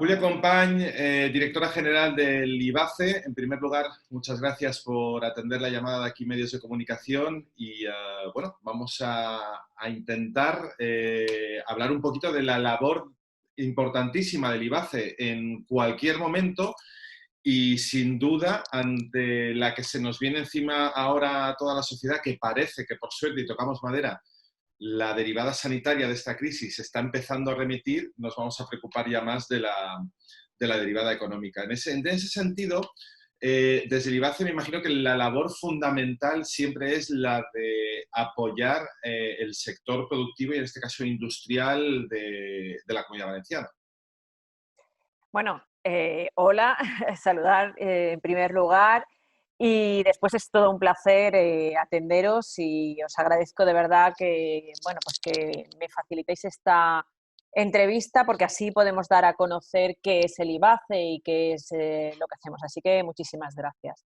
Julia Compañ, directora general del IBACE. En primer lugar, muchas gracias por atender la llamada de aquí Medios de Comunicación y, bueno, vamos a intentar hablar un poquito de la labor importantísima del IBACE en cualquier momento y, sin duda, ante la que se nos viene encima ahora a toda la sociedad, que parece que, por suerte, y tocamos madera, la derivada sanitaria de esta crisis está empezando a remitir, nos vamos a preocupar ya más de la derivada económica. En ese sentido, desde el IBACE me imagino que la labor fundamental siempre es la de apoyar el sector productivo y en este caso industrial de la Comunidad Valenciana. Bueno, hola, saludar en primer lugar y después es todo un placer atenderos y os agradezco de verdad que, bueno, pues que me facilitéis esta entrevista porque así podemos dar a conocer qué es el IBACE y qué es lo que hacemos. Así que muchísimas gracias.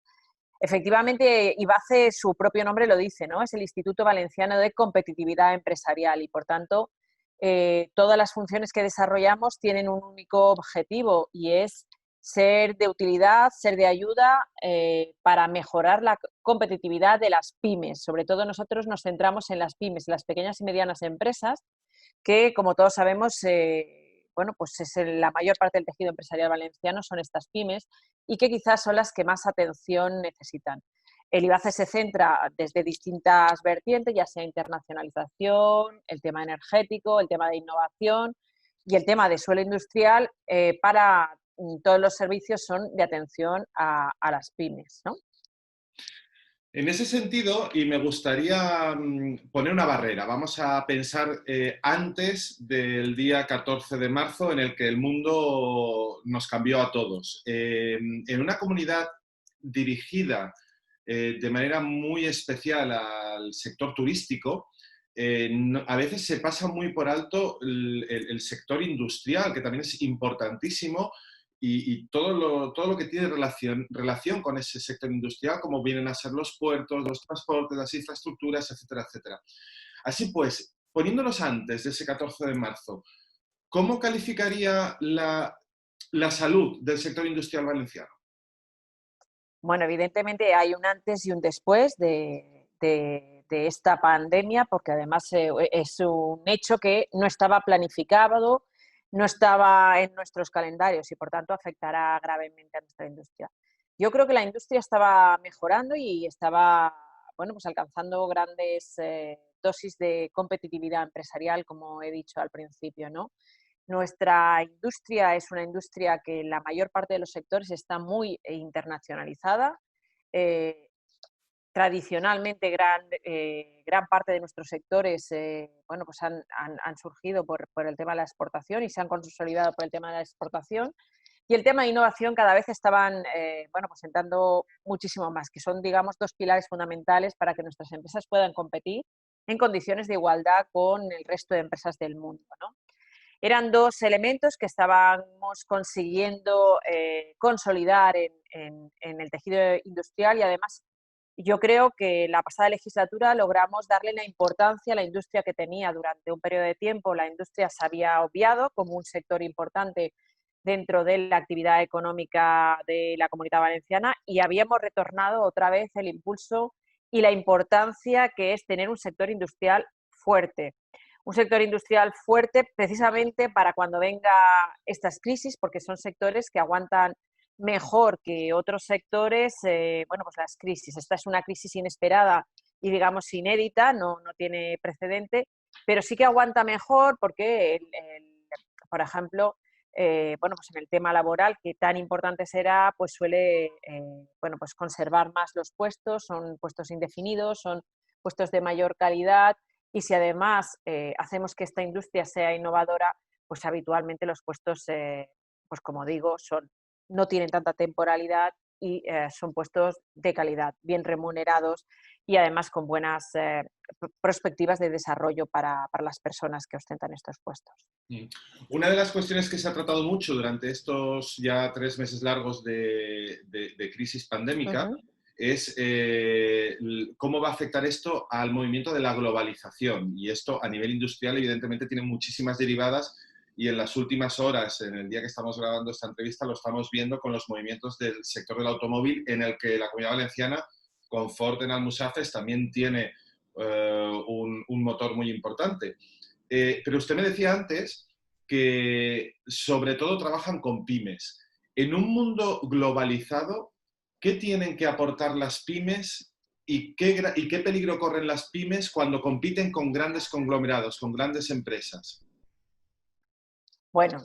Efectivamente, IBACE, su propio nombre lo dice, ¿no? Es el Instituto Valenciano de Competitividad Empresarial y, por tanto, todas las funciones que desarrollamos tienen un único objetivo y es ser de utilidad, ser de ayuda para mejorar la competitividad de las pymes. Sobre todo nosotros nos centramos en las pymes, las pequeñas y medianas empresas, que como todos sabemos, bueno, pues es la mayor parte del tejido empresarial valenciano son estas pymes y que quizás son las que más atención necesitan. El IBACE se centra desde distintas vertientes, ya sea internacionalización, el tema energético, el tema de innovación y el tema de suelo industrial para todos los servicios son de atención a las pymes, ¿no? En ese sentido, y me gustaría poner una barrera, vamos a pensar antes del día 14 de marzo en el que el mundo nos cambió a todos. En una comunidad dirigida de manera muy especial al sector turístico, a veces se pasa muy por alto el sector industrial, que también es importantísimo, y todo lo que tiene relación con ese sector industrial, como vienen a ser los puertos, los transportes, las infraestructuras, etcétera, etcétera. Así pues, poniéndonos antes de ese 14 de marzo, ¿cómo calificaría la salud del sector industrial valenciano? Bueno, evidentemente hay un antes y un después de esta pandemia, porque además es un hecho que no estaba planificado, no estaba en nuestros calendarios y por tanto afectará gravemente a nuestra industria. Yo creo que la industria estaba mejorando y estaba, bueno, pues alcanzando grandes dosis de competitividad empresarial, como he dicho al principio, ¿no? Nuestra industria es una industria que en la mayor parte de los sectores está muy internacionalizada. Eh, Tradicionalmente, gran parte de nuestros sectores bueno, pues han surgido por el tema de la exportación y se han consolidado por el tema de la exportación. Y el tema de innovación cada vez estaban bueno, pues entrando muchísimo más, que son, digamos, dos pilares fundamentales para que nuestras empresas puedan competir en condiciones de igualdad con el resto de empresas del mundo, ¿no? Eran dos elementos que estábamos consiguiendo consolidar en el tejido industrial y además yo creo que la pasada legislatura logramos darle la importancia a la industria que tenía durante un periodo de tiempo. La industria se había obviado como un sector importante dentro de la actividad económica de la Comunidad Valenciana y habíamos retornado otra vez el impulso y la importancia que es tener un sector industrial fuerte. Un sector industrial fuerte precisamente para cuando venga estas crisis, porque son sectores que aguantan mejor que otros sectores, bueno, pues las crisis. Esta es una crisis inesperada y, digamos, inédita, no tiene precedente, pero sí que aguanta mejor porque, por ejemplo, bueno, pues en el tema laboral, que tan importante será, pues suele, bueno, pues conservar más los puestos, son puestos indefinidos, son puestos de mayor calidad y si además hacemos que esta industria sea innovadora, pues habitualmente los puestos, pues como digo, no tienen tanta temporalidad y son puestos de calidad, bien remunerados y además con buenas perspectivas de desarrollo para las personas que ostentan estos puestos. Una de las cuestiones que se ha tratado mucho durante estos ya 3 meses largos de crisis pandémica es cómo va a afectar esto al movimiento de la globalización. Y esto a nivel industrial evidentemente tiene muchísimas derivadas y en las últimas horas, en el día que estamos grabando esta entrevista, lo estamos viendo con los movimientos del sector del automóvil, en el que la Comunidad Valenciana, con Ford en Almussafes, también tiene un motor muy importante. Pero usted me decía antes que sobre todo trabajan con pymes. En un mundo globalizado, ¿qué tienen que aportar las pymes y qué peligro corren las pymes cuando compiten con grandes conglomerados, con grandes empresas? Bueno,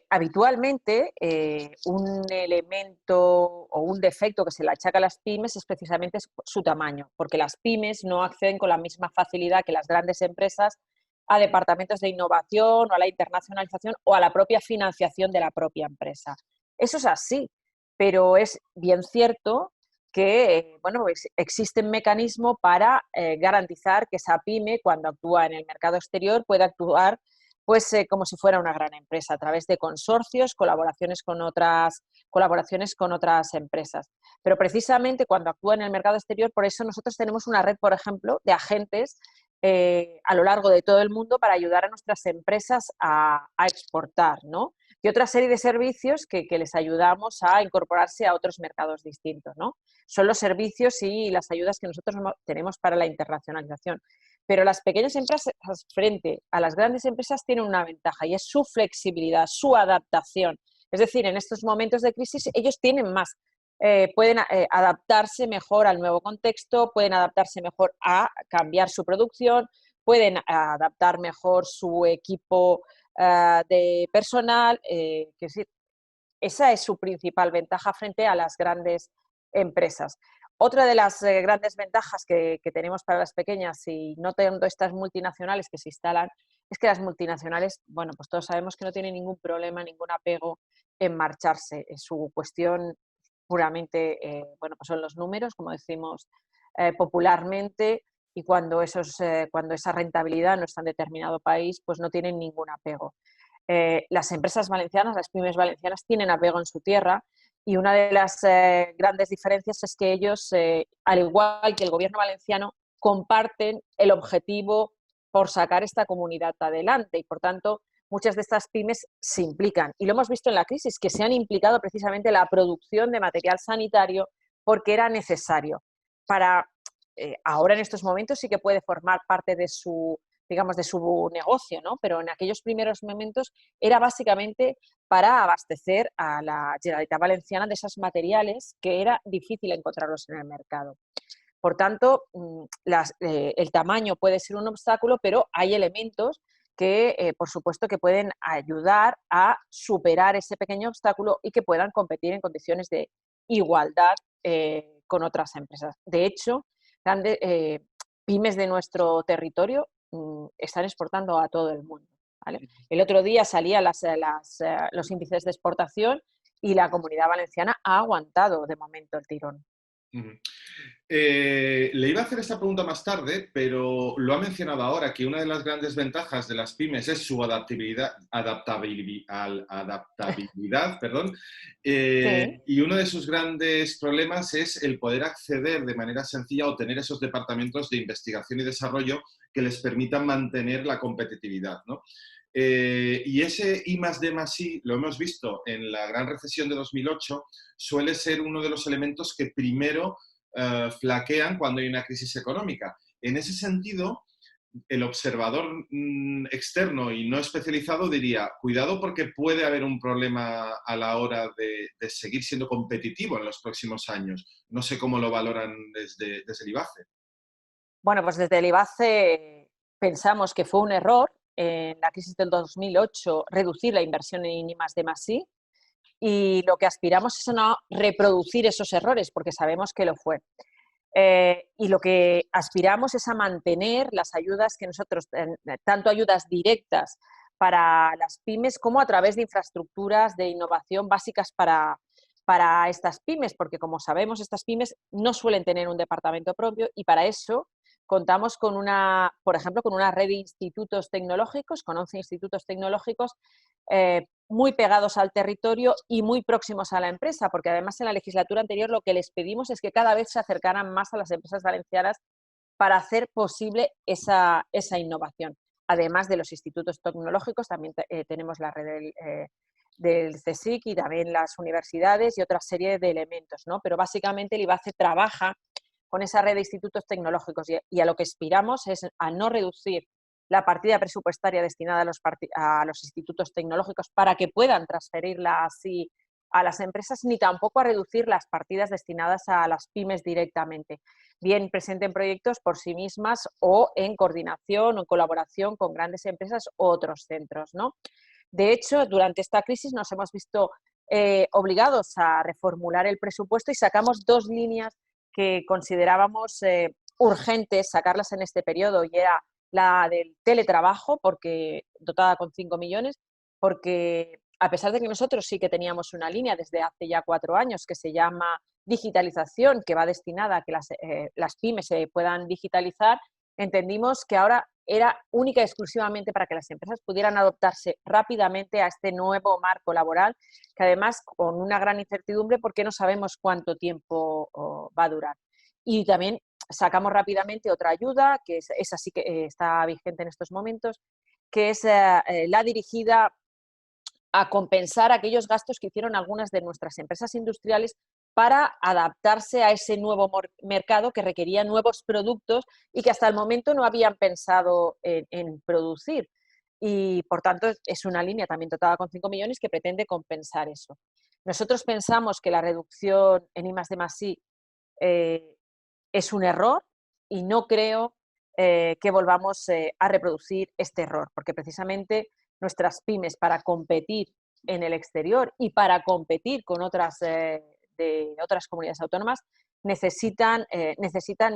habitualmente un elemento o un defecto que se le achaca a las pymes es precisamente su tamaño, porque las pymes no acceden con la misma facilidad que las grandes empresas a departamentos de innovación o a la internacionalización o a la propia financiación de la propia empresa. Eso es así, pero es bien cierto que bueno, pues existen mecanismos para garantizar que esa pyme, cuando actúa en el mercado exterior, pueda actuar pues como si fuera una gran empresa, a través de consorcios, colaboraciones con otras empresas. Pero precisamente cuando actúa en el mercado exterior, por eso nosotros tenemos una red, por ejemplo, de agentes a lo largo de todo el mundo para ayudar a nuestras empresas a exportar, ¿no? Y otra serie de servicios que les ayudamos a incorporarse a otros mercados distintos, ¿no? Son los servicios y las ayudas que nosotros tenemos para la internacionalización. Pero las pequeñas empresas frente a las grandes empresas tienen una ventaja y es su flexibilidad, su adaptación. Es decir, en estos momentos de crisis ellos tienen más, pueden adaptarse mejor al nuevo contexto, pueden adaptarse mejor a cambiar su producción, pueden adaptar mejor su equipo de personal. Que sí, esa es su principal ventaja frente a las grandes empresas. Otra de las grandes ventajas que tenemos para las pequeñas y no teniendo estas multinacionales que se instalan es que las multinacionales, bueno, pues todos sabemos que no tienen ningún problema, ningún apego en marcharse. Su cuestión puramente, bueno, pues son los números, como decimos popularmente, y cuando esa rentabilidad no está en determinado país, pues no tienen ningún apego. Las empresas valencianas, las pymes valencianas, tienen apego en su tierra y una de las grandes diferencias es que ellos, al igual que el gobierno valenciano, comparten el objetivo por sacar esta comunidad adelante y, por tanto, muchas de estas pymes se implican. Y lo hemos visto en la crisis, que se han implicado precisamente en la producción de material sanitario porque era necesario. Para ahora en estos momentos sí que puede formar parte de su, digamos, de su negocio, ¿no? Pero en aquellos primeros momentos era básicamente para abastecer a la Generalitat Valenciana de esos materiales que era difícil encontrarlos en el mercado. Por tanto, el tamaño puede ser un obstáculo, pero hay elementos que, por supuesto, que pueden ayudar a superar ese pequeño obstáculo y que puedan competir en condiciones de igualdad con otras empresas. De hecho, grandes pymes de nuestro territorio están exportando a todo el mundo. ¿Vale? El otro día salían los índices de exportación y la Comunidad Valenciana ha aguantado de momento el tirón. Le iba a hacer esta pregunta más tarde, pero lo ha mencionado ahora, que una de las grandes ventajas de las pymes es su adaptabilidad, perdón, Sí. y uno de sus grandes problemas es el poder acceder de manera sencilla o tener esos departamentos de investigación y desarrollo que les permitan mantener la competitividad, ¿no? Y ese I+D+I, lo hemos visto en la gran recesión de 2008, suele ser uno de los elementos que primero flaquean cuando hay una crisis económica. En ese sentido, el observador externo y no especializado diría, cuidado porque puede haber un problema a la hora de seguir siendo competitivo en los próximos años. No sé cómo lo valoran desde el IBACE. Bueno, pues desde el IBACE pensamos que fue un error en la crisis del 2008 reducir la inversión en I+D+I y lo que aspiramos es a no reproducir esos errores porque sabemos que lo fue. Y lo que aspiramos es a mantener las ayudas que nosotros, tanto ayudas directas para las pymes como a través de infraestructuras de innovación básicas para estas pymes, porque como sabemos, estas pymes no suelen tener un departamento propio y para eso contamos con por ejemplo, con una red de institutos tecnológicos, con 11 institutos tecnológicos muy pegados al territorio y muy próximos a la empresa, porque además en la legislatura anterior lo que les pedimos es que cada vez se acercaran más a las empresas valencianas para hacer posible esa innovación. además de los institutos tecnológicos, también tenemos la red del CSIC y también las universidades y otra serie de elementos, ¿no? Pero básicamente el IBACE trabaja con esa red de institutos tecnológicos y a lo que aspiramos es a no reducir la partida presupuestaria destinada a los institutos tecnológicos para que puedan transferirla así a las empresas, ni tampoco a reducir las partidas destinadas a las pymes directamente, bien presenten proyectos por sí mismas o en coordinación o en colaboración con grandes empresas u otros centros, ¿no? De hecho, durante esta crisis nos hemos visto obligados a reformular el presupuesto y sacamos 2 líneas que considerábamos urgentes sacarlas en este periodo, y era la del teletrabajo, porque dotada con 5 millones, porque a pesar de que nosotros sí que teníamos una línea desde hace ya 4 años que se llama digitalización, que va destinada a que las pymes se puedan digitalizar, entendimos que ahora era única y exclusivamente para que las empresas pudieran adaptarse rápidamente a este nuevo marco laboral, que además con una gran incertidumbre porque no sabemos cuánto tiempo va a durar. Y también sacamos rápidamente otra ayuda, que es así que está vigente en estos momentos, que es la dirigida a compensar aquellos gastos que hicieron algunas de nuestras empresas industriales para adaptarse a ese nuevo mercado que requería nuevos productos y que hasta el momento no habían pensado en producir. Y, por tanto, es una línea también dotada con 5 millones que pretende compensar eso. Nosotros pensamos que la reducción en I+D+I es un error y no creo que volvamos a reproducir este error, porque precisamente nuestras pymes, para competir en el exterior y para competir con otras de otras comunidades autónomas, necesitan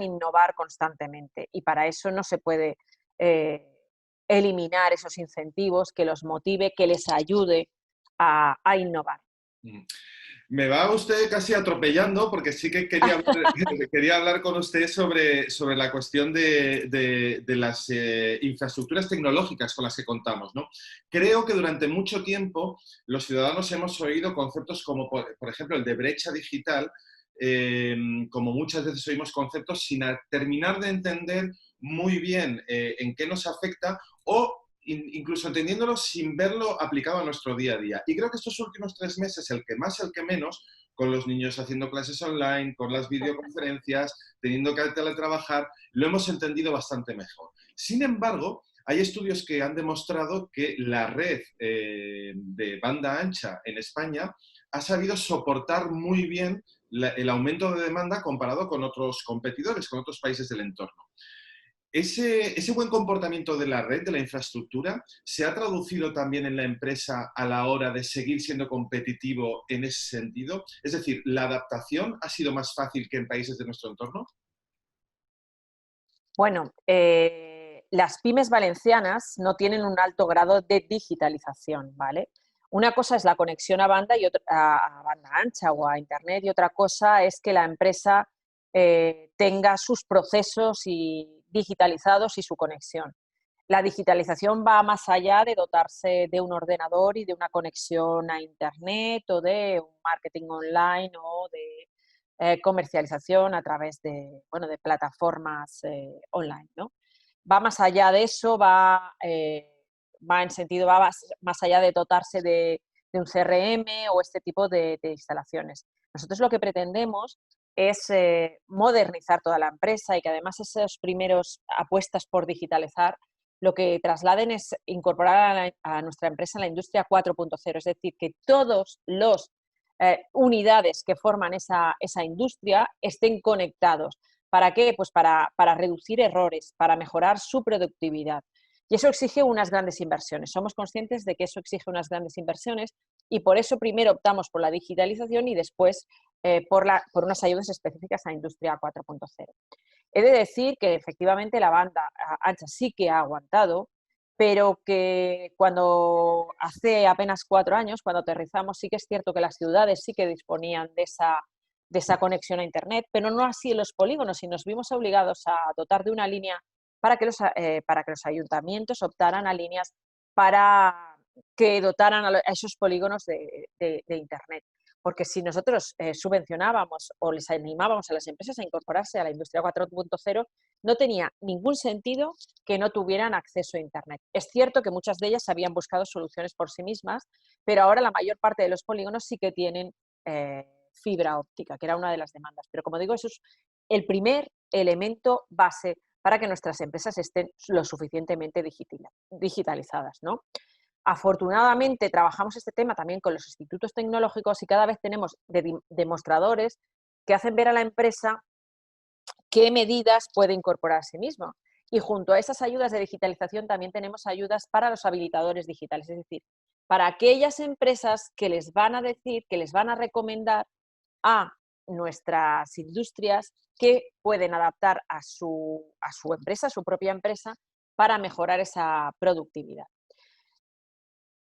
innovar constantemente, y para eso no se puede eliminar esos incentivos que los motive, que les ayude a innovar. Me va usted casi atropellando porque sí que quería quería hablar con usted sobre la cuestión de las infraestructuras tecnológicas con las que contamos, ¿no? Creo que durante mucho tiempo los ciudadanos hemos oído conceptos como, por ejemplo, el de brecha digital, como muchas veces oímos conceptos sin terminar de entender muy bien en qué nos afecta o incluso entendiéndolo sin verlo aplicado a nuestro día a día. Y creo que estos últimos 3 meses, el que más, el que menos, con los niños haciendo clases online, con las videoconferencias, teniendo que teletrabajar, lo hemos entendido bastante mejor. Sin embargo, hay estudios que han demostrado que la red de banda ancha en España ha sabido soportar muy bien el aumento de demanda comparado con otros competidores, con otros países del entorno. Ese buen comportamiento de la red, de la infraestructura, ¿se ha traducido también en la empresa a la hora de seguir siendo competitivo en ese sentido? Es decir, ¿la adaptación ha sido más fácil que en países de nuestro entorno? Bueno, las pymes valencianas no tienen un alto grado de digitalización, ¿vale? Una cosa es la conexión a banda, a banda ancha o a Internet, y otra cosa es que la empresa tenga sus procesos digitalizados y su conexión. La digitalización va más allá de dotarse de un ordenador y de una conexión a Internet o de un marketing online o de comercialización a través de, bueno, de plataformas online, ¿no? Va más allá de eso, va más allá de dotarse de un CRM o este tipo de instalaciones. Nosotros lo que pretendemos es modernizar toda la empresa y que además esas primeros apuestas por digitalizar lo que trasladen es incorporar a nuestra empresa en la industria 4.0, es decir, que todos los unidades que forman esa industria estén conectados. ¿Para qué? Pues para reducir errores, para mejorar su productividad. Y eso exige unas grandes inversiones. Somos conscientes de que eso exige unas grandes inversiones y por eso primero optamos por la digitalización y después por unas ayudas específicas a Industria 4.0. He de decir que efectivamente la banda ancha sí que ha aguantado, pero que cuando hace apenas 4 años, cuando aterrizamos, sí que es cierto que las ciudades sí que disponían de esa conexión a Internet, pero no así en los polígonos, y nos vimos obligados a dotar de una línea para que los ayuntamientos optaran a líneas para que dotaran a esos polígonos de Internet. porque si nosotros subvencionábamos o les animábamos a las empresas a incorporarse a la industria 4.0, no tenía ningún sentido que no tuvieran acceso a Internet. Es cierto que muchas de ellas habían buscado soluciones por sí mismas, pero ahora la mayor parte de los polígonos sí que tienen fibra óptica, que era una de las demandas. Pero como digo, eso es el primer elemento base para que nuestras empresas estén lo suficientemente digitalizadas, ¿no? Afortunadamente trabajamos este tema también con los institutos tecnológicos y cada vez tenemos demostradores que hacen ver a la empresa qué medidas puede incorporar a sí mismo. Y junto a esas ayudas de digitalización también tenemos ayudas para los habilitadores digitales, es decir, para aquellas empresas que les van a decir, que les van a recomendar a nuestras industrias que pueden adaptar a su empresa, a su propia empresa, para mejorar esa productividad.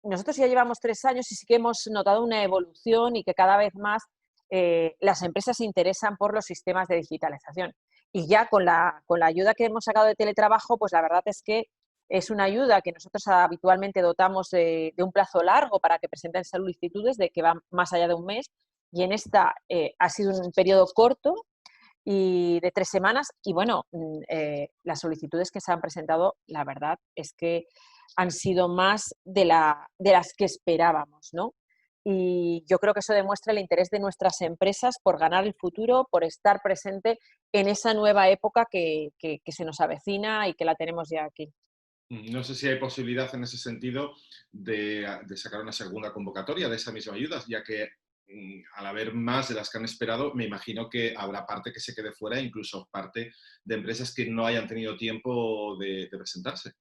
Nosotros ya llevamos 3 años y sí que hemos notado una evolución y que cada vez más las empresas se interesan por los sistemas de digitalización. Y ya con la ayuda que hemos sacado de teletrabajo, pues la verdad es que es una ayuda que nosotros habitualmente dotamos de un plazo largo para que presenten solicitudes, de que va más allá de un mes, y en esta ha sido un periodo corto y de 3 semanas. Y bueno, las solicitudes que se han presentado, la verdad es que han sido más de las que esperábamos, ¿no? Y yo creo que eso demuestra el interés de nuestras empresas por ganar el futuro, por estar presente en esa nueva época que se nos avecina y que la tenemos ya aquí. No sé si hay posibilidad en ese sentido de sacar una segunda convocatoria de esa misma ayuda, ya que al haber más de las que han esperado, me imagino que habrá parte que se quede fuera, incluso parte de empresas que no hayan tenido tiempo de presentarse.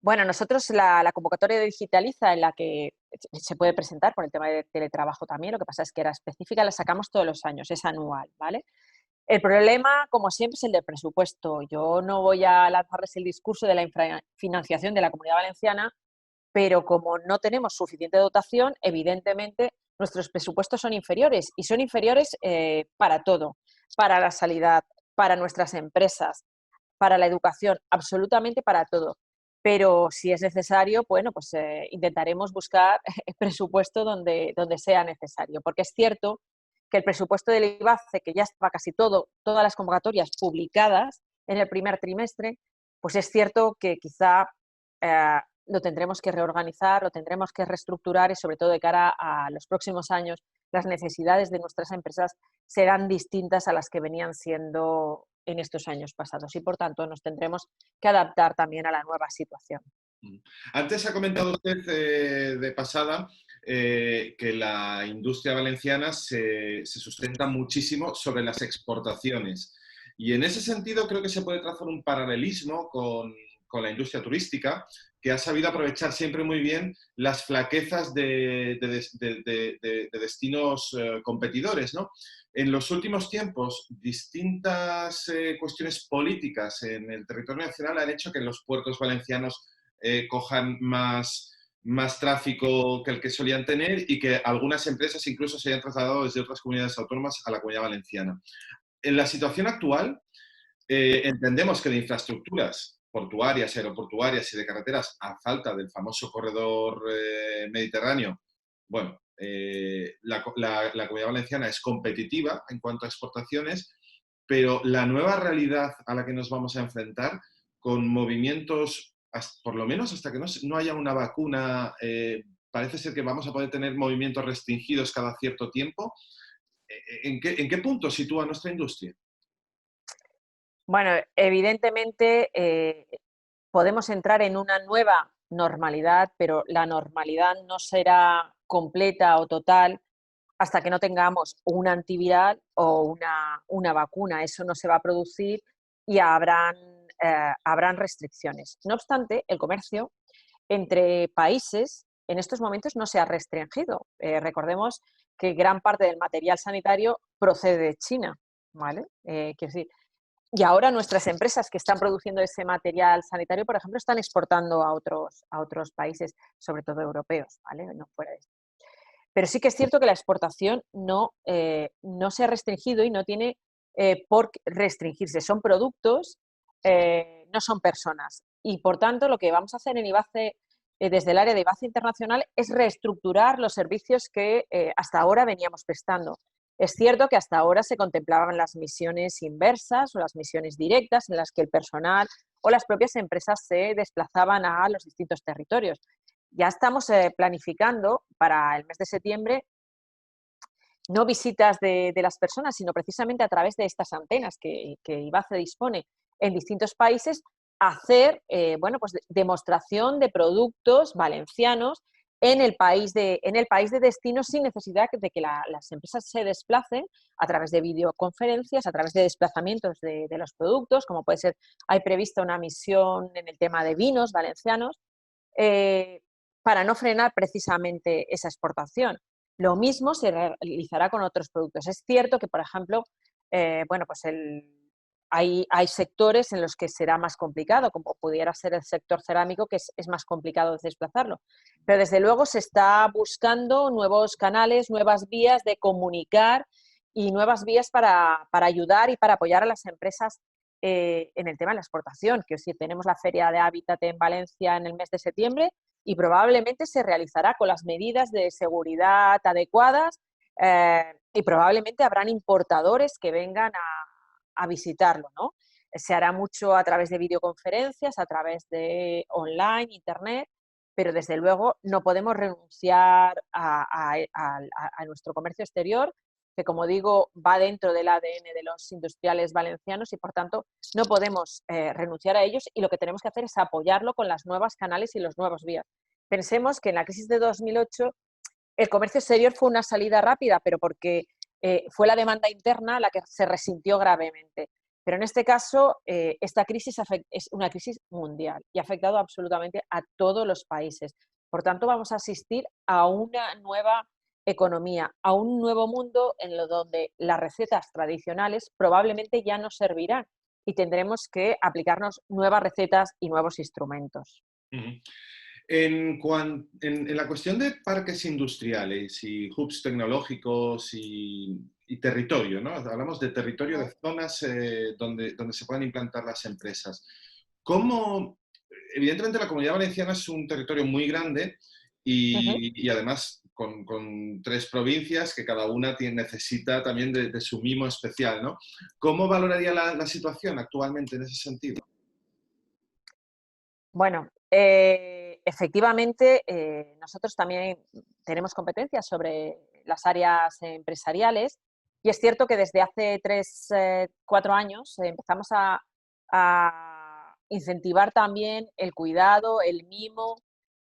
Bueno, nosotros la convocatoria de Digitaliza, en la que se puede presentar por el tema de teletrabajo también, lo que pasa es que era específica, la sacamos todos los años, es anual, ¿vale? El problema, como siempre, es el del presupuesto. Yo no voy a lanzarles el discurso de la infrafinanciación de la Comunidad Valenciana, pero como no tenemos suficiente dotación, evidentemente nuestros presupuestos son inferiores y son inferiores para todo, para la sanidad, para nuestras empresas, para la educación, absolutamente para todo. Pero si es necesario, bueno, pues intentaremos buscar el presupuesto donde sea necesario, porque es cierto que el presupuesto del IBACE, que ya estaba casi todas las convocatorias publicadas en el primer trimestre, pues es cierto que quizá lo tendremos que reorganizar, lo tendremos que reestructurar y sobre todo de cara a los próximos años, las necesidades de nuestras empresas serán distintas a las que venían siendo en estos años pasados y por tanto nos tendremos que adaptar también a la nueva situación. Antes ha comentado usted de pasada que la industria valenciana se sustenta muchísimo sobre las exportaciones. Y en ese sentido creo que se puede trazar un paralelismo con la industria turística, que ha sabido aprovechar siempre muy bien las flaquezas de destinos competidores, ¿no? En los últimos tiempos, distintas cuestiones políticas en el territorio nacional han hecho que los puertos valencianos cojan más tráfico que el que solían tener y que algunas empresas incluso se hayan trasladado desde otras comunidades autónomas a la Comunidad Valenciana. En la situación actual, entendemos que de infraestructuras portuarias, aeroportuarias y de carreteras, a falta del famoso corredor mediterráneo, bueno, la Comunidad Valenciana es competitiva en cuanto a exportaciones, pero la nueva realidad a la que nos vamos a enfrentar, con movimientos, por lo menos hasta que no haya una vacuna, parece ser que vamos a poder tener movimientos restringidos cada cierto tiempo. ¿En qué punto sitúa nuestra industria? Bueno, evidentemente podemos entrar en una nueva normalidad, pero la normalidad no será completa o total hasta que no tengamos un antiviral o una vacuna. Eso no se va a producir y habrán restricciones. No obstante, el comercio entre países en estos momentos no se ha restringido. Recordemos que gran parte del material sanitario procede de China, ¿vale? Quiero decir, y ahora nuestras empresas que están produciendo ese material sanitario, por ejemplo, están exportando a otros países, sobre todo europeos, ¿vale? No fuera de esto. Pero sí que es cierto que la exportación no se ha restringido y no tiene por qué restringirse. Son productos, no son personas. Y por tanto, lo que vamos a hacer en IBACE desde el área de IBACE Internacional es reestructurar los servicios que hasta ahora veníamos prestando. Es cierto que hasta ahora se contemplaban las misiones inversas o las misiones directas en las que el personal o las propias empresas se desplazaban a los distintos territorios. Ya estamos planificando para el mes de septiembre no visitas de las personas, sino precisamente a través de estas antenas que IBACE dispone en distintos países, hacer bueno, pues demostración de productos valencianos en el país de destino sin necesidad de que las empresas se desplacen a través de videoconferencias, a través de desplazamientos de los productos, como puede ser, hay prevista una misión en el tema de vinos valencianos, para no frenar precisamente esa exportación. Lo mismo se realizará con otros productos. Es cierto que, por ejemplo, bueno, pues hay sectores en los que será más complicado, como pudiera ser el sector cerámico, que es más complicado desplazarlo. Pero desde luego se está buscando nuevos canales, nuevas vías de comunicar y nuevas vías para ayudar y para apoyar a las empresas en el tema de la exportación. Que si tenemos la Feria de Hábitat en Valencia en el mes de septiembre y probablemente se realizará con las medidas de seguridad adecuadas y probablemente habrán importadores que vengan a visitarlo, ¿no? Se hará mucho a través de videoconferencias, a través de online, internet, pero desde luego no podemos renunciar a nuestro comercio exterior, que como digo va dentro del ADN de los industriales valencianos y por tanto no podemos renunciar a ellos y lo que tenemos que hacer es apoyarlo con las nuevas canales y los nuevos vías. Pensemos que en la crisis de 2008 el comercio exterior fue una salida rápida, pero porque fue la demanda interna la que se resintió gravemente. Pero en este caso, esta crisis es una crisis mundial y ha afectado absolutamente a todos los países. Por tanto, vamos a asistir a una nueva economía, a un nuevo mundo en lo donde las recetas tradicionales probablemente ya no servirán y tendremos que aplicarnos nuevas recetas y nuevos instrumentos. Uh-huh. En la cuestión de parques industriales y hubs tecnológicos y territorio, ¿no? Hablamos de territorio, de zonas donde se pueden implantar las empresas. ¿Cómo? Evidentemente la Comunidad Valenciana es un territorio muy grande y además con 3 provincias que cada una necesita también de su mimo especial, ¿no? ¿Cómo valoraría la situación actualmente en ese sentido? Bueno, efectivamente, nosotros también tenemos competencias sobre las áreas empresariales y es cierto que desde hace 3, 4 años empezamos a incentivar también el cuidado, el mimo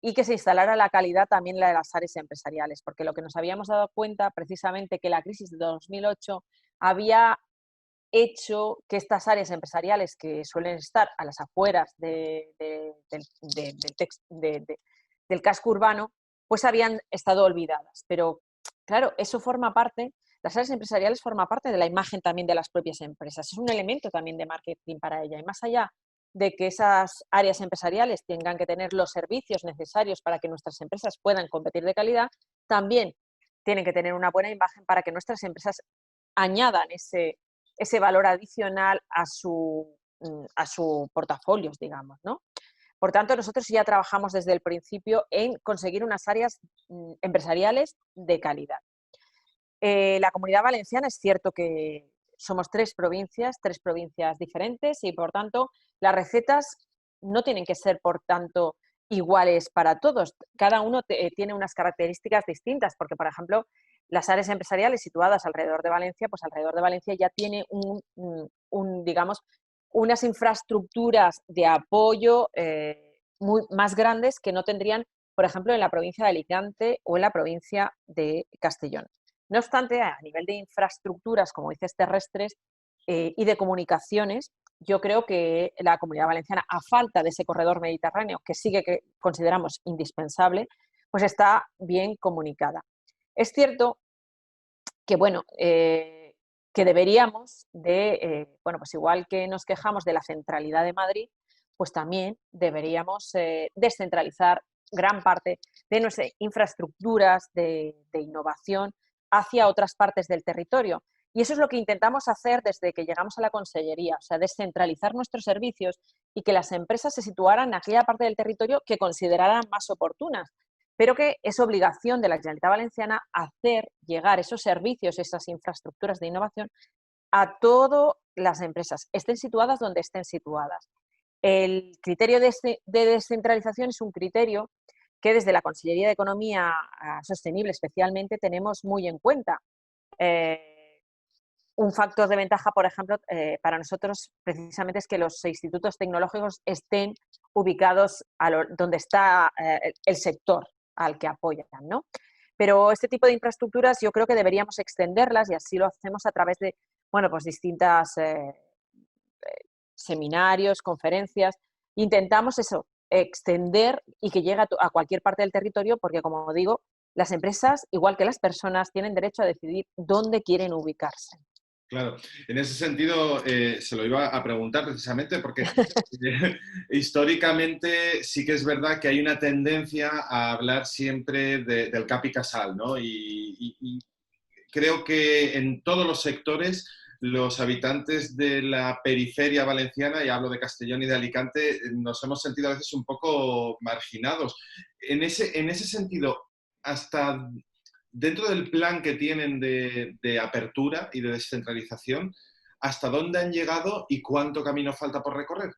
y que se instalara la calidad también en las áreas empresariales, porque lo que nos habíamos dado cuenta precisamente que la crisis de 2008 había hecho que estas áreas empresariales que suelen estar a las afueras del casco urbano, pues habían estado olvidadas. Pero claro, eso forma parte, las áreas empresariales forman parte de la imagen también de las propias empresas. Es un elemento también de marketing para ella. Y más allá de que esas áreas empresariales tengan que tener los servicios necesarios para que nuestras empresas puedan competir de calidad, también tienen que tener una buena imagen para que nuestras empresas añadan ese valor adicional a su portafolio, digamos, ¿no? Por tanto, nosotros ya trabajamos desde el principio en conseguir unas áreas empresariales de calidad. La Comunidad Valenciana es cierto que somos 3 provincias diferentes y, por tanto, las recetas no tienen que ser, por tanto, iguales para todos. Cada uno tiene unas características distintas, porque, por ejemplo, las áreas empresariales situadas alrededor de Valencia, pues alrededor de Valencia ya tiene digamos, unas infraestructuras de apoyo más grandes que no tendrían, por ejemplo, en la provincia de Alicante o en la provincia de Castellón. No obstante, a nivel de infraestructuras, como dices, terrestres y de comunicaciones, yo creo que la Comunidad Valenciana, a falta de ese corredor mediterráneo, que sí que consideramos indispensable, pues está bien comunicada. Es cierto que, bueno, que deberíamos de, bueno, pues igual que nos quejamos de la centralidad de Madrid, pues también deberíamos descentralizar gran parte de nuestras infraestructuras de innovación hacia otras partes del territorio. Y eso es lo que intentamos hacer desde que llegamos a la Consellería, o sea, descentralizar nuestros servicios y que las empresas se situaran en aquella parte del territorio que consideraran más oportunas, pero que es obligación de la Generalitat Valenciana hacer llegar esos servicios, esas infraestructuras de innovación a todas las empresas, estén situadas donde estén situadas. El criterio de descentralización es un criterio que desde la Consellería de Economía Sostenible especialmente tenemos muy en cuenta. Un factor de ventaja, por ejemplo, para nosotros precisamente es que los institutos tecnológicos estén ubicados donde está el sector al que apoyan, ¿no? Pero este tipo de infraestructuras yo creo que deberíamos extenderlas y así lo hacemos a través de, bueno, pues distintas seminarios, conferencias. Intentamos eso, extender y que llegue a cualquier parte del territorio porque, como digo, las empresas, igual que las personas, tienen derecho a decidir dónde quieren ubicarse. Claro, en ese sentido se lo iba a preguntar precisamente porque históricamente sí que es verdad que hay una tendencia a hablar siempre del cap y casal, ¿no? Y creo que en todos los sectores los habitantes de la periferia valenciana, y hablo de Castellón y de Alicante, nos hemos sentido a veces un poco marginados. En ese sentido, hasta dentro del plan que tienen de apertura y de descentralización, ¿hasta dónde han llegado y cuánto camino falta por recorrer?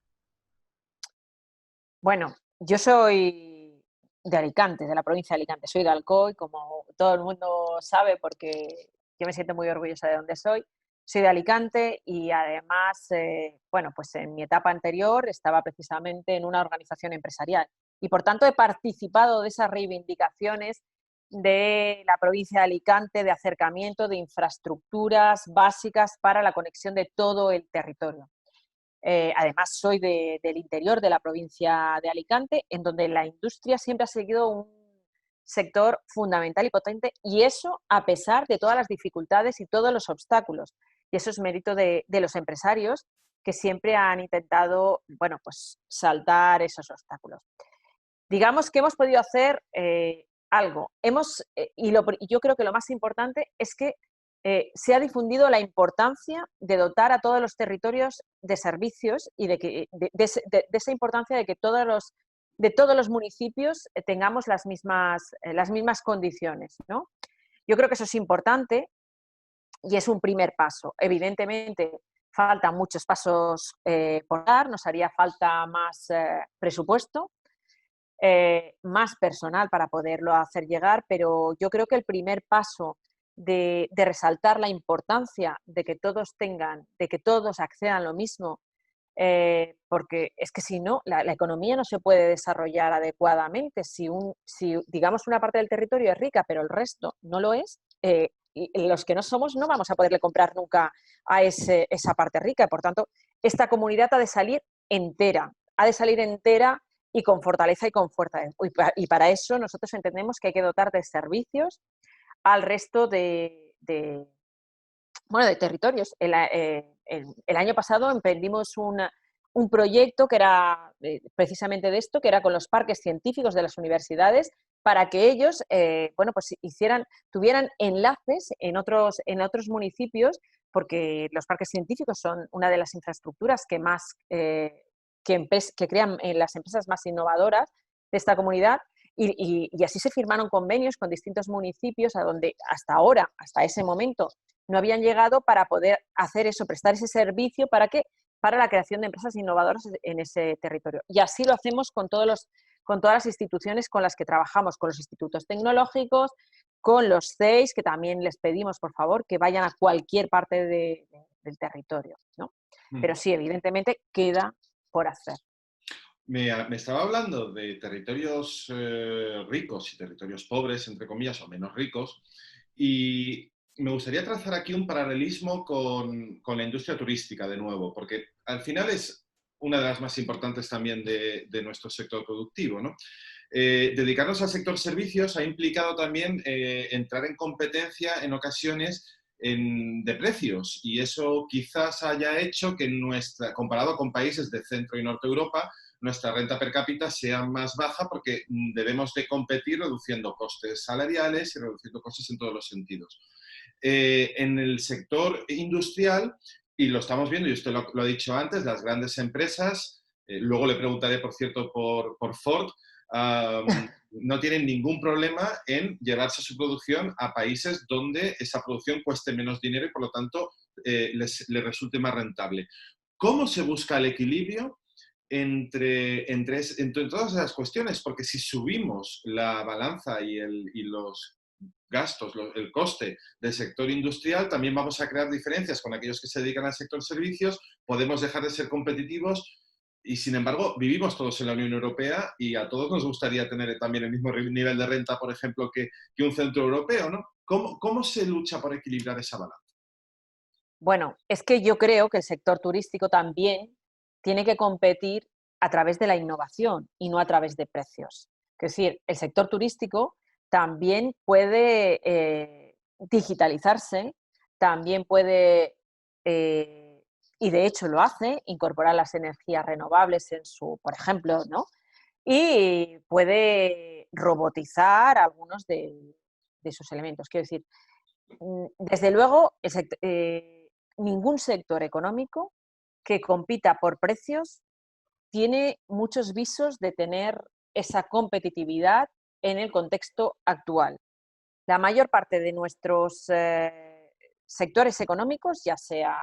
Bueno, yo soy de Alicante, de la provincia de Alicante, soy de Alcoy, como todo el mundo sabe, porque yo me siento muy orgullosa de donde soy de Alicante y además, bueno, pues en mi etapa anterior estaba precisamente en una organización empresarial y por tanto he participado de esas reivindicaciones de la provincia de Alicante, de acercamiento de infraestructuras básicas para la conexión de todo el territorio. Además, soy del interior de la provincia de Alicante, en donde la industria siempre ha seguido un sector fundamental y potente, y eso a pesar de todas las dificultades y todos los obstáculos. Y eso es mérito de los empresarios que siempre han intentado, bueno, pues saltar esos obstáculos. Digamos que hemos podido hacer algo. Y yo creo que lo más importante es que se ha difundido la importancia de dotar a todos los territorios de servicios y de esa importancia de que de todos los municipios tengamos las mismas condiciones, ¿no? Yo creo que eso es importante y es un primer paso. Evidentemente, faltan muchos pasos por dar, nos haría falta más presupuesto, más personal para poderlo hacer llegar, pero yo creo que el primer paso de resaltar la importancia de que todos de que todos accedan a lo mismo, porque es que si no, la economía no se puede desarrollar adecuadamente. Si, digamos, una parte del territorio es rica, pero el resto no lo es, y los que no somos no vamos a poderle comprar nunca a esa parte rica. Por tanto, esta comunidad ha de salir entera y con fortaleza y con fuerza. Y para eso nosotros entendemos que hay que dotar de servicios al resto bueno, de territorios. El año pasado emprendimos un proyecto que era precisamente de esto, que era con los parques científicos de las universidades, para que ellos bueno, pues tuvieran enlaces en otros municipios, porque los parques científicos son una de las infraestructuras que más que crean las empresas más innovadoras de esta comunidad. Y así se firmaron convenios con distintos municipios a donde hasta ahora, hasta ese momento, no habían llegado para poder hacer eso, prestar ese servicio para la creación de empresas innovadoras en ese territorio. Y así lo hacemos con todas las instituciones con las que trabajamos, con los institutos tecnológicos, con los CEIs, que también les pedimos, por favor, que vayan a cualquier parte del territorio, ¿no? Pero sí, evidentemente, queda por hacer. Me estaba hablando de territorios ricos y territorios pobres, entre comillas, o menos ricos, y me gustaría trazar aquí un paralelismo con la industria turística de nuevo, porque al final es una de las más importantes también de nuestro sector productivo, ¿no? Dedicarnos al sector servicios ha implicado también entrar en competencia en ocasiones de precios, y eso quizás haya hecho que comparado con países de Centro y Norte Europa, nuestra renta per cápita sea más baja porque debemos de competir reduciendo costes salariales y reduciendo costes en todos los sentidos. en el sector industrial, y lo estamos viendo, y usted lo ha dicho antes, las grandes empresas, luego le preguntaré, por cierto, por Ford, no tienen ningún problema en llevarse su producción a países donde esa producción cueste menos dinero y, por lo tanto, les resulte más rentable. ¿Cómo se busca el equilibrio entre todas esas cuestiones? Porque si subimos la balanza y los gastos, el coste del sector industrial, también vamos a crear diferencias con aquellos que se dedican al sector servicios, podemos dejar de ser competitivos y, sin embargo, vivimos todos en la Unión Europea y a todos nos gustaría tener también el mismo nivel de renta, por ejemplo, que un centro europeo, ¿no? ¿Cómo se lucha por equilibrar esa balanza? Bueno, es que yo creo que el sector turístico también tiene que competir a través de la innovación y no a través de precios. Es decir, el sector turístico también puede digitalizarse, también puede, y de hecho lo hace, incorporar las energías renovables en su, por ejemplo, ¿no? Y puede robotizar algunos de sus elementos. Quiero decir, desde luego, ningún sector económico que compita por precios tiene muchos visos de tener esa competitividad en el contexto actual. La mayor parte de nuestros sectores económicos, ya sea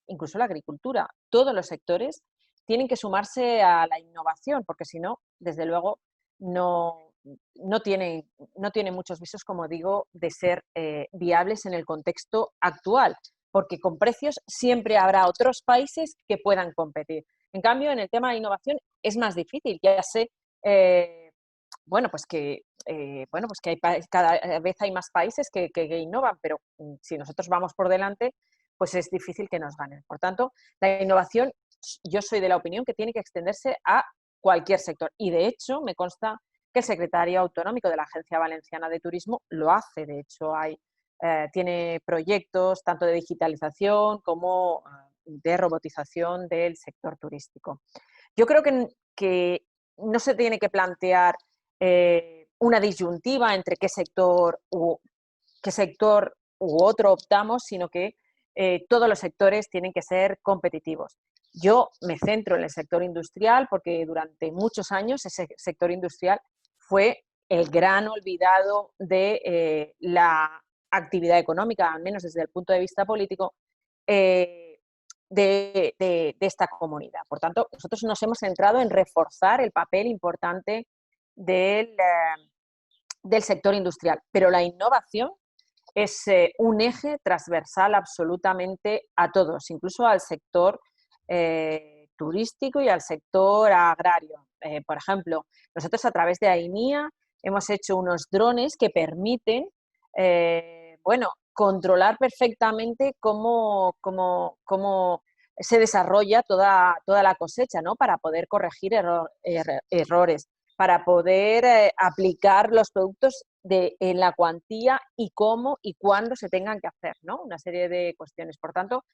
incluso la agricultura, todos los sectores tienen que sumarse a la innovación, porque si no, desde luego, no, no tiene muchos visos, como digo, de ser viables en el contexto actual, porque con precios siempre habrá otros países que puedan competir. En cambio, en el tema de innovación es más difícil, ya sé, bueno, pues que cada vez hay más países que innovan, pero si nosotros vamos por delante, pues es difícil que nos ganen. Por tanto, la innovación, yo soy de la opinión que tiene que extenderse a cualquier sector. Y de hecho, me consta que el secretario autonómico de la Agencia Valenciana de Turismo lo hace. De hecho, tiene proyectos tanto de digitalización como de robotización del sector turístico. Yo creo que no se tiene que plantear una disyuntiva entre qué sector u otro optamos, sino que todos los sectores tienen que ser competitivos. Yo me centro en el sector industrial porque durante muchos años ese sector industrial fue el gran olvidado de la actividad económica, al menos desde el punto de vista político, de esta comunidad. Por tanto, nosotros nos hemos centrado en reforzar el papel importante del sector industrial, pero la innovación es un eje transversal absolutamente a todos, incluso al sector turístico y al sector agrario. Por ejemplo, nosotros a través de AINIA hemos hecho unos drones que permiten, controlar perfectamente cómo se desarrolla toda la cosecha, ¿no? Para poder corregir errores, para poder aplicar los productos en la cuantía y cómo y cuándo se tengan que hacer, ¿no? Una serie de cuestiones. Por tanto,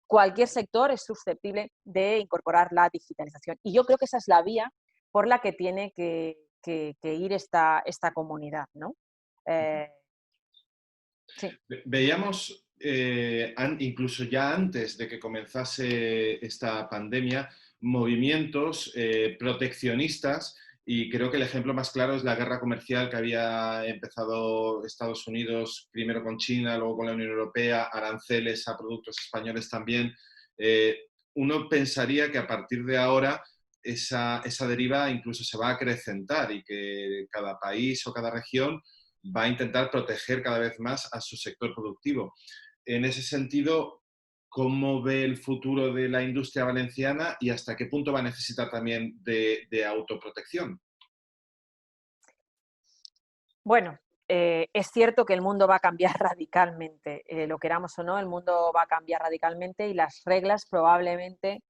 cualquier sector es susceptible de incorporar la digitalización. Y yo creo que esa es la vía por la que tiene que ir esta comunidad, ¿no? Sí. Veíamos, incluso ya antes de que comenzase esta pandemia, movimientos proteccionistas, y creo que el ejemplo más claro es la guerra comercial que había empezado Estados Unidos, primero con China, luego con la Unión Europea, aranceles a productos españoles también. Uno pensaría que a partir de ahora esa deriva incluso se va a acrecentar y que cada país o cada región va a intentar proteger cada vez más a su sector productivo. En ese sentido, ¿cómo ve el futuro de la industria valenciana y hasta qué punto va a necesitar también de autoprotección? Bueno, es cierto que el mundo va a cambiar radicalmente, lo queramos o no, el mundo va a cambiar radicalmente y las reglas probablemente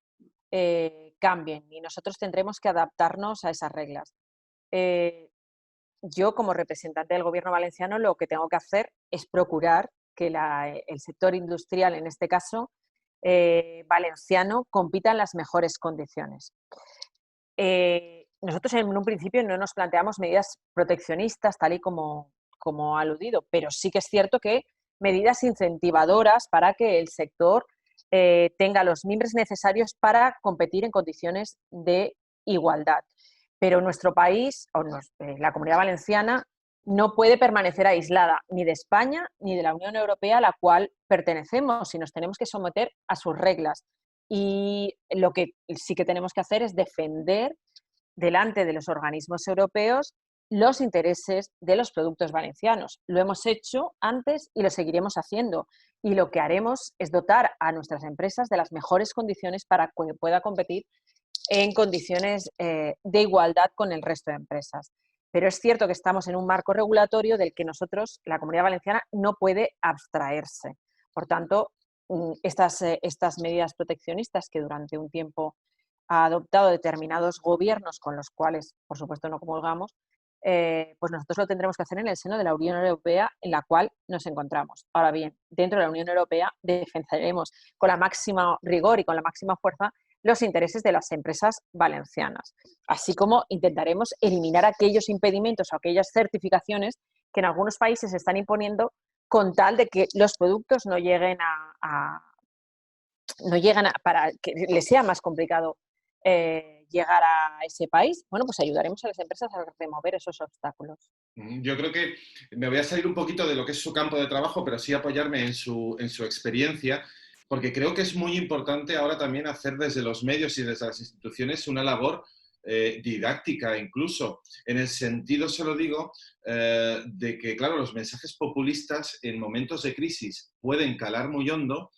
cambien y nosotros tendremos que adaptarnos a esas reglas. Yo, como representante del Gobierno valenciano, lo que tengo que hacer es procurar que el sector industrial, en este caso valenciano, compita en las mejores condiciones. Nosotros en un principio no nos planteamos medidas proteccionistas, tal y como ha aludido, pero sí que es cierto que medidas incentivadoras para que el sector tenga los mimbres necesarios para competir en condiciones de igualdad. Pero nuestro país, la Comunidad Valenciana, no puede permanecer aislada ni de España ni de la Unión Europea a la cual pertenecemos y nos tenemos que someter a sus reglas. Y lo que sí que tenemos que hacer es defender delante de los organismos europeos los intereses de los productos valencianos. Lo hemos hecho antes y lo seguiremos haciendo. Y lo que haremos es dotar a nuestras empresas de las mejores condiciones para que pueda competir en condiciones de igualdad con el resto de empresas. Pero es cierto que estamos en un marco regulatorio del que nosotros, la Comunidad Valenciana, no puede abstraerse. Por tanto, estas medidas proteccionistas que durante un tiempo ha adoptado determinados gobiernos con los cuales, por supuesto, no comulgamos, pues nosotros lo tendremos que hacer en el seno de la Unión Europea en la cual nos encontramos. Ahora bien, dentro de la Unión Europea defenderemos con la máxima rigor y con la máxima fuerza los intereses de las empresas valencianas, así como intentaremos eliminar aquellos impedimentos o aquellas certificaciones que en algunos países se están imponiendo con tal de que los productos no lleguen para que les sea más complicado llegar a ese país. Bueno, pues ayudaremos a las empresas a remover esos obstáculos. Yo creo que me voy a salir un poquito de lo que es su campo de trabajo, pero sí apoyarme en su experiencia, porque creo que es muy importante ahora también hacer desde los medios y desde las instituciones una labor didáctica incluso, en el sentido, se lo digo, de que, claro, los mensajes populistas en momentos de crisis pueden calar muy hondo,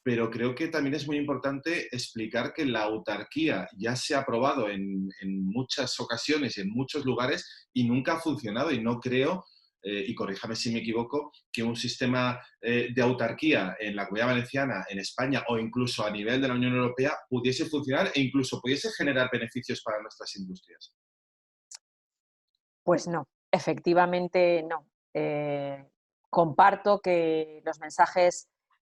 pero creo que también es muy importante explicar que la autarquía ya se ha probado en muchas ocasiones y en muchos lugares y nunca ha funcionado, y no creo, y corríjame si me equivoco, que un sistema de autarquía en la Comunidad Valenciana, en España o incluso a nivel de la Unión Europea pudiese funcionar e incluso pudiese generar beneficios para nuestras industrias. Pues no, efectivamente no. Comparto que los mensajes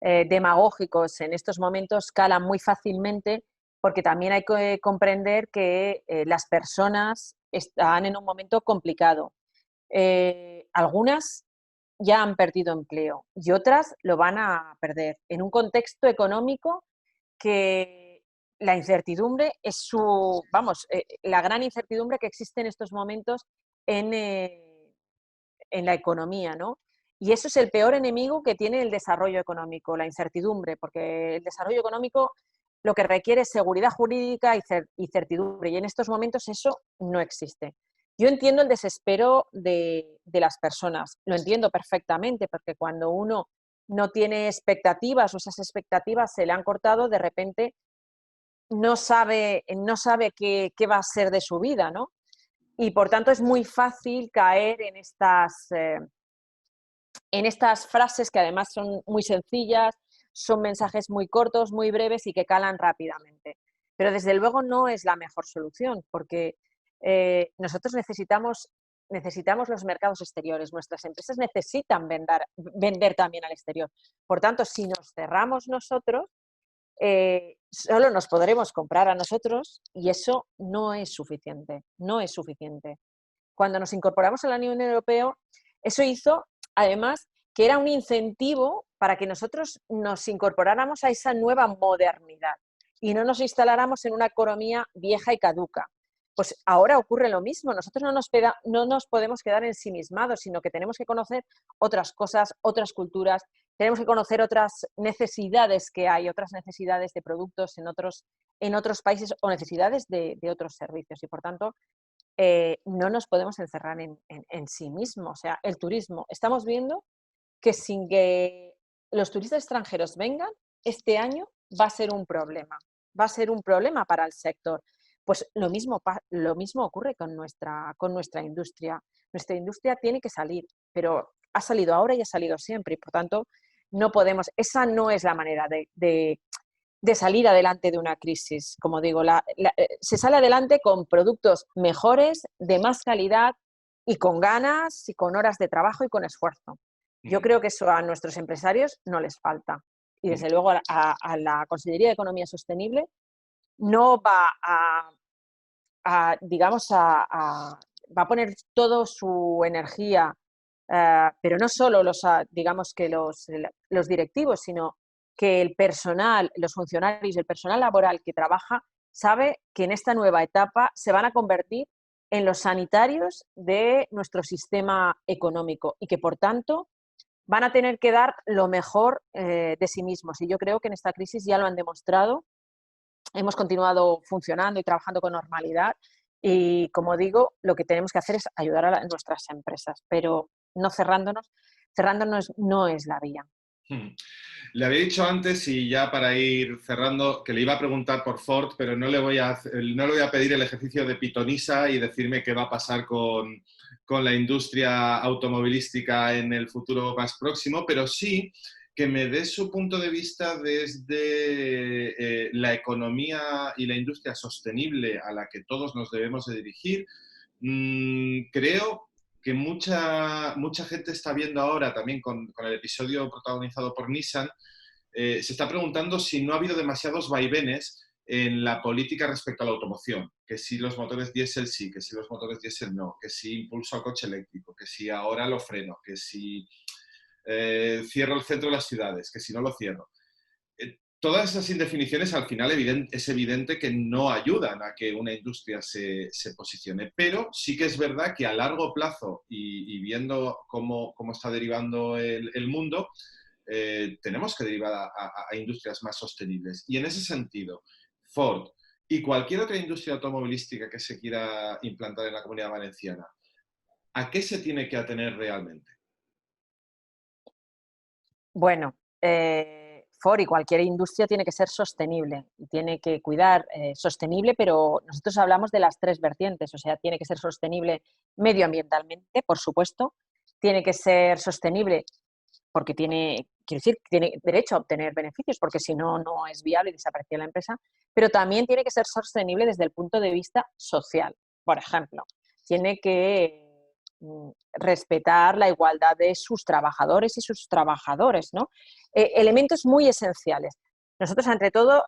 demagógicos en estos momentos calan muy fácilmente, porque también hay que comprender que las personas están en un momento complicado. Algunas ya han perdido empleo y otras lo van a perder en un contexto económico que la incertidumbre es la gran incertidumbre que existe en estos momentos en, en la economía, ¿no? Y eso es el peor enemigo que tiene el desarrollo económico, la incertidumbre, porque el desarrollo económico lo que requiere es seguridad jurídica y certidumbre, y en estos momentos eso no existe. Yo entiendo el desespero de las personas, lo entiendo perfectamente, porque cuando uno no tiene expectativas o esas expectativas se le han cortado, de repente no sabe qué va a ser de su vida, ¿no? Y por tanto es muy fácil caer en estas frases que además son muy sencillas, son mensajes muy cortos, muy breves y que calan rápidamente. Pero desde luego no es la mejor solución, porque nosotros necesitamos los mercados exteriores, nuestras empresas necesitan vender también al exterior. Por tanto, si nos cerramos nosotros, solo nos podremos comprar a nosotros y eso no es suficiente, no es suficiente. Cuando nos incorporamos a la Unión Europea, eso hizo, además, que era un incentivo para que nosotros nos incorporáramos a esa nueva modernidad y no nos instaláramos en una economía vieja y caduca. Pues ahora ocurre lo mismo, nosotros no nos podemos quedar ensimismados, sino que tenemos que conocer otras cosas, otras culturas, tenemos que conocer otras necesidades que hay, otras necesidades de productos en otros países o necesidades de otros servicios. Y por tanto, no nos podemos encerrar en sí mismo. O sea, el turismo, estamos viendo que sin que los turistas extranjeros vengan, este año va a ser un problema. Va a ser un problema para el sector. Pues lo mismo ocurre con nuestra industria. Nuestra industria tiene que salir, pero ha salido ahora y ha salido siempre. Y por tanto, no podemos, esa no es la manera de salir adelante de una crisis. Como digo, se sale adelante con productos mejores, de más calidad y con ganas y con horas de trabajo y con esfuerzo. Yo creo que eso a nuestros empresarios no les falta. Y desde luego a la Consellería de Economía Sostenible no va va a poner toda su energía pero no solo digamos que los directivos, sino que el personal, los funcionarios, el personal laboral que trabaja, sabe que en esta nueva etapa se van a convertir en los sanitarios de nuestro sistema económico y que, por tanto, van a tener que dar lo mejor de sí mismos. Y yo creo que en esta crisis ya lo han demostrado. Hemos continuado funcionando y trabajando con normalidad y, como digo, lo que tenemos que hacer es ayudar a nuestras empresas, pero no cerrándonos. Cerrándonos no es la vía. Le había dicho antes, y ya para ir cerrando, que le iba a preguntar por Ford, pero no le voy a pedir el ejercicio de pitonisa y decirme qué va a pasar con la industria automovilística en el futuro más próximo, pero sí que me dé su punto de vista desde la economía y la industria sostenible a la que todos nos debemos de dirigir. Creo que mucha gente está viendo ahora también con el episodio protagonizado por Nissan, se está preguntando si no ha habido demasiados vaivenes en la política respecto a la automoción, que si los motores diésel sí, que si los motores diésel no, que si impulso al coche eléctrico, que si ahora lo freno, que si cierro el centro de las ciudades, que si no lo cierro. Todas esas indefiniciones al final es evidente que no ayudan a que una industria se posicione, pero sí que es verdad que a largo plazo y viendo cómo está derivando el mundo, tenemos que derivar a industrias más sostenibles. Y en ese sentido, Ford y cualquier otra industria automovilística que se quiera implantar en la Comunidad Valenciana, ¿a qué se tiene que atener realmente? Bueno, Ford y cualquier industria tiene que ser sostenible y tiene que cuidar sostenible, pero nosotros hablamos de las tres vertientes, o sea, tiene que ser sostenible medioambientalmente, por supuesto, tiene que ser sostenible porque quiero decir, tiene derecho a obtener beneficios, porque si no, no es viable y desaparecía la empresa, pero también tiene que ser sostenible desde el punto de vista social. Por ejemplo, tiene que respetar la igualdad de sus trabajadores y sus trabajadores, ¿no? Elementos muy esenciales. Nosotros, entre todo,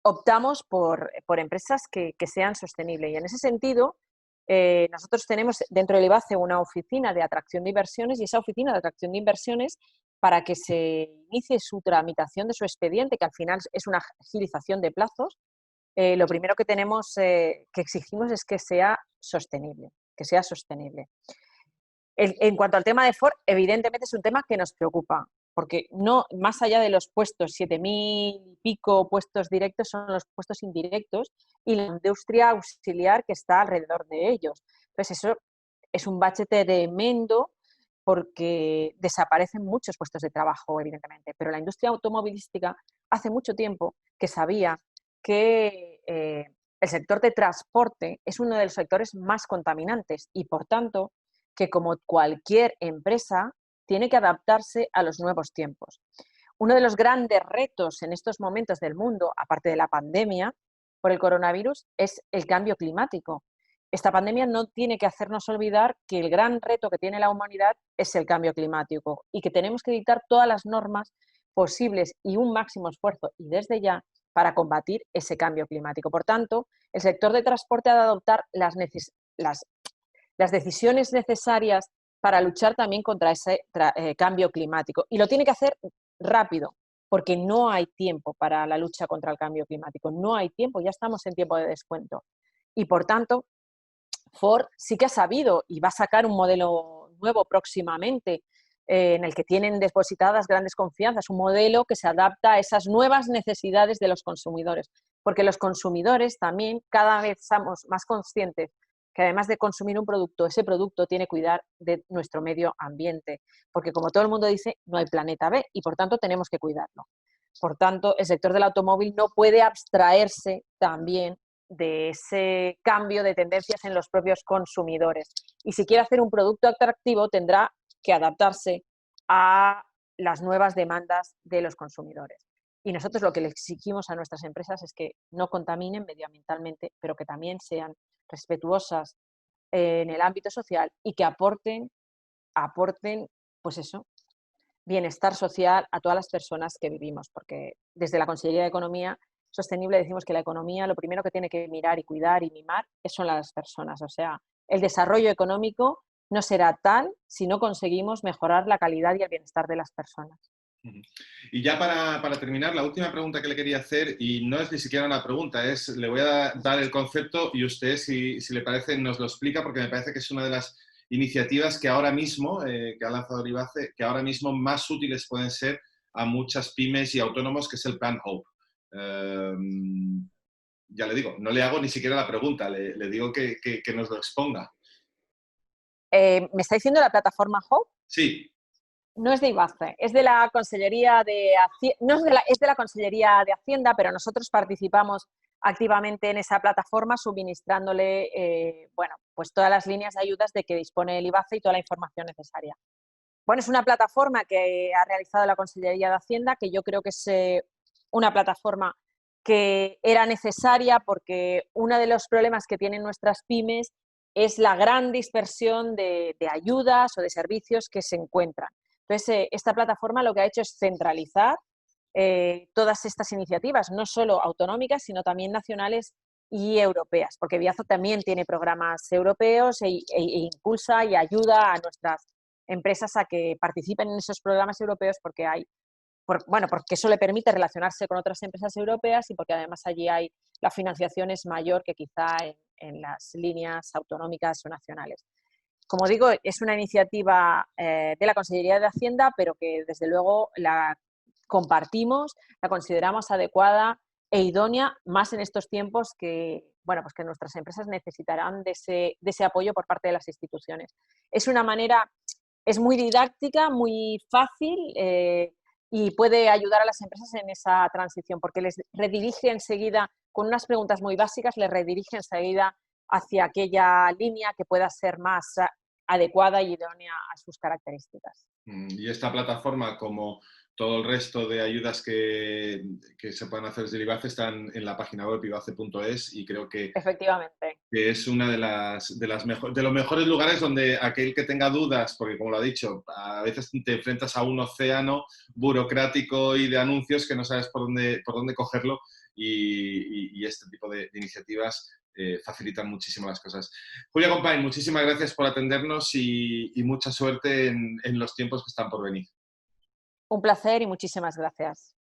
optamos por empresas que sean sostenibles y en ese sentido, nosotros tenemos dentro del IBACE una oficina de atracción de inversiones y esa oficina de atracción de inversiones, para que se inicie su tramitación de su expediente, que al final es una agilización de plazos, lo primero que tenemos que exigimos es que sea sostenible, que sea sostenible. En cuanto al tema de Ford, evidentemente es un tema que nos preocupa, porque no, más allá de los puestos, 7.000 y pico puestos directos, son los puestos indirectos y la industria auxiliar que está alrededor de ellos. Entonces, eso es un bache tremendo porque desaparecen muchos puestos de trabajo, evidentemente, pero la industria automovilística hace mucho tiempo que sabía que el sector de transporte es uno de los sectores más contaminantes y, por tanto, que como cualquier empresa tiene que adaptarse a los nuevos tiempos. Uno de los grandes retos en estos momentos del mundo, aparte de la pandemia por el coronavirus, es el cambio climático. Esta pandemia no tiene que hacernos olvidar que el gran reto que tiene la humanidad es el cambio climático y que tenemos que dictar todas las normas posibles y un máximo esfuerzo, y desde ya, para combatir ese cambio climático. Por tanto, el sector de transporte ha de adoptar las decisiones necesarias para luchar también contra ese cambio climático. Y lo tiene que hacer rápido, porque no hay tiempo para la lucha contra el cambio climático. No hay tiempo, ya estamos en tiempo de descuento. Y por tanto, Ford sí que ha sabido y va a sacar un modelo nuevo próximamente en el que tienen depositadas grandes confianzas, un modelo que se adapta a esas nuevas necesidades de los consumidores, porque los consumidores también cada vez somos más conscientes que además de consumir un producto, ese producto tiene que cuidar de nuestro medio ambiente, porque como todo el mundo dice, no hay planeta B y por tanto tenemos que cuidarlo. Por tanto, el sector del automóvil no puede abstraerse también de ese cambio de tendencias en los propios consumidores. Y si quiere hacer un producto atractivo, tendrá que adaptarse a las nuevas demandas de los consumidores. Y nosotros lo que le exigimos a nuestras empresas es que no contaminen medioambientalmente, pero que también sean respetuosas en el ámbito social y que aporten, pues eso, bienestar social a todas las personas que vivimos, porque desde la Consellería de Economía Sostenible decimos que la economía lo primero que tiene que mirar y cuidar y mimar son las personas, o sea, el desarrollo económico no será tal si no conseguimos mejorar la calidad y el bienestar de las personas. Y ya para terminar, la última pregunta que le quería hacer, y no es ni siquiera una pregunta, le voy a dar el concepto y usted, si le parece, nos lo explica, porque me parece que es una de las iniciativas que ahora mismo, que ha lanzado el IBACE, que ahora mismo más útiles pueden ser a muchas pymes y autónomos, que es el Plan Hope. Ya le digo, no le hago ni siquiera la pregunta, le digo que nos lo exponga. ¿Me está diciendo la plataforma Hope? Sí. No es de IBACE, es de la Consellería de Hacienda, no es de la Consellería de Hacienda, pero nosotros participamos activamente en esa plataforma suministrándole bueno, pues todas las líneas de ayudas de que dispone el IBACE y toda la información necesaria. Bueno, es una plataforma que ha realizado la Consellería de Hacienda, que yo creo que es una plataforma que era necesaria porque uno de los problemas que tienen nuestras pymes es la gran dispersión de ayudas o de servicios que se encuentran. Entonces, esta plataforma lo que ha hecho es centralizar todas estas iniciativas, no solo autonómicas, sino también nacionales y europeas, porque Biazo también tiene programas europeos e impulsa y ayuda a nuestras empresas a que participen en esos programas europeos porque porque eso le permite relacionarse con otras empresas europeas y porque además allí la financiación es mayor que quizá en las líneas autonómicas o nacionales. Como digo, es una iniciativa de la Consellería de Hacienda, pero que desde luego la compartimos, la consideramos adecuada e idónea, más en estos tiempos que, bueno, pues que nuestras empresas necesitarán de ese apoyo por parte de las instituciones. Es una manera, es muy didáctica, muy fácil y puede ayudar a las empresas en esa transición, porque les redirige enseguida, con unas preguntas muy básicas, les redirige enseguida hacia aquella línea que pueda ser más adecuada y idónea a sus características. Y esta plataforma, como todo el resto de ayudas que se pueden hacer desde el IBACE, están en la página web ibace.es y creo que Efectivamente. es una de los mejores lugares donde aquel que tenga dudas, porque como lo ha dicho, a veces te enfrentas a un océano burocrático y de anuncios que no sabes por dónde cogerlo y este tipo de iniciativas facilitan muchísimo las cosas. Julia Compañ, muchísimas gracias por atendernos y mucha suerte en los tiempos que están por venir. Un placer y muchísimas gracias.